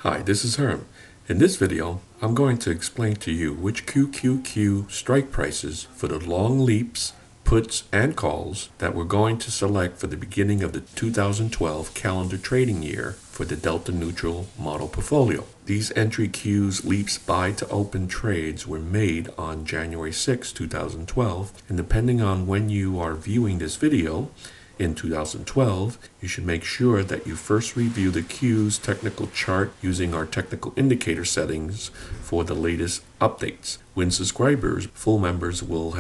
Hi, this is Herm. In this video, I'm going to explain to you which QQQ strike prices for the long leaps, puts, and calls that we're going to select for the beginning of the 2012 calendar trading year for the Delta Neutral model portfolio. These entry Qs, leaps, buy to open trades were made on January 6, 2012, and depending on when you are viewing this video, in 2012, you should make sure that you first review the Q's technical chart using our technical indicator settings for the latest updates. When subscribers, full members will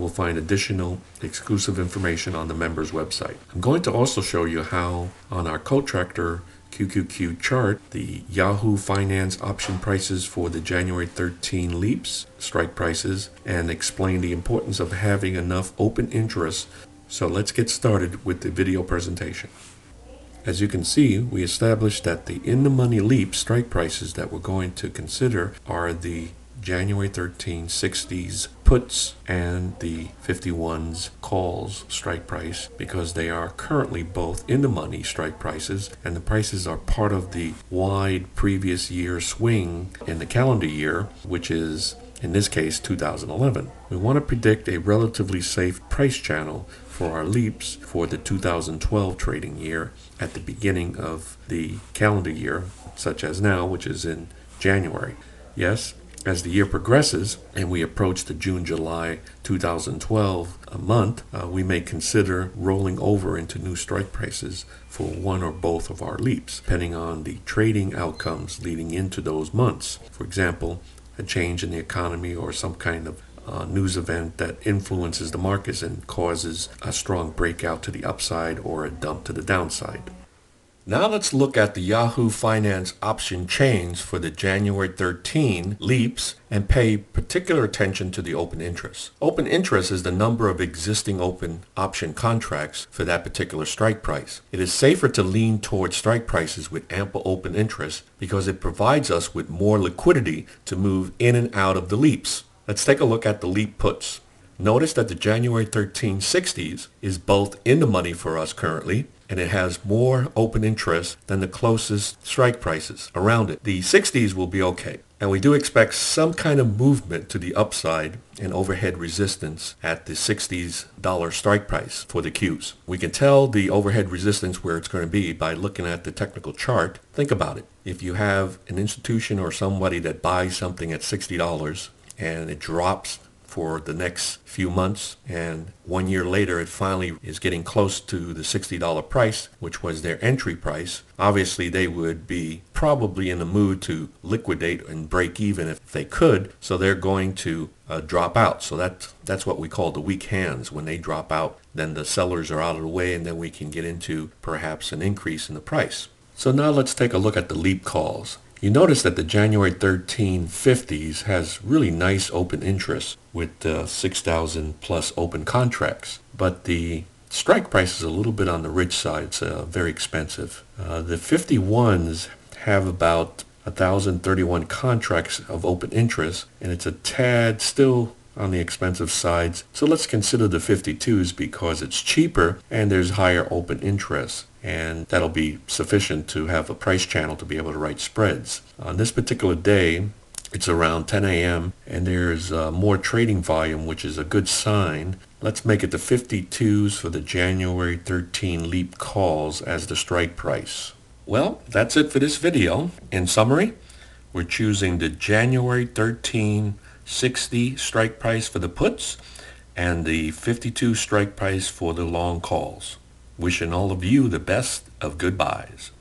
find additional exclusive information on the members website. I'm going to also show you how on our Cotractor QQQ chart, the Yahoo Finance option prices for the January 13 leaps, strike prices, and explain the importance of having enough open interest. So let's get started with the video presentation. As you can see, we established that the in-the-money leap strike prices that we're going to consider are the January 13 60s puts and the 51s calls strike price, because they are currently both in the money strike prices, and the prices are part of the wide previous year swing in the calendar year, which is in this case 2011. We want to predict a relatively safe price channel for our leaps for the 2012 trading year at the beginning of the calendar year, such as now, which is in January. Yes, as the year progresses and we approach the June-July 2012 month, we may consider rolling over into new strike prices for one or both of our leaps, depending on the trading outcomes leading into those months. For example, a change in the economy or some kind of news event that influences the markets and causes a strong breakout to the upside or a dump to the downside. Now let's look at the Yahoo Finance option chains for the January 13 leaps and pay particular attention to the open interest. Open interest is the number of existing open option contracts for that particular strike price. It is safer to lean towards strike prices with ample open interest because it provides us with more liquidity to move in and out of the leaps. Let's take a look at the leap puts. Notice that the January 13 60s is both in the money for us currently, and it has more open interest than the closest strike prices around it. The 60s will be okay, and we do expect some kind of movement to the upside and overhead resistance at the $60 strike price for the Qs. We can tell the overhead resistance where it's going to be by looking at the technical chart. Think about it. If you have an institution or somebody that buys something at $60 and it drops for the next few months, and 1 year later it finally is getting close to the $60 price, which was their entry price, obviously they would be probably in the mood to liquidate and break even if they could, so they're going to drop out. So that's what we call the weak hands. When they drop out, then the sellers are out of the way, and then we can get into perhaps an increase in the price. So now let's take a look at the leap calls. You notice that the January 13 50s has really nice open interest with 6,000 plus open contracts, but the strike price is a little bit on the rich side. It's very expensive. The 51s have about 1,031 contracts of open interest, and it's a tad still on the expensive sides. So let's consider the 52s because it's cheaper and there's higher open interest, and that'll be sufficient to have a price channel to be able to write spreads. On this particular day, it's around 10 a.m. and there's more trading volume, which is a good sign. Let's make it the 52s for the January 13 leap calls as the strike price. Well, that's it for this video. In summary, we're choosing the January 13 60 strike price for the puts and the 52 strike price for the long calls. Wishing all of you the best of good buys.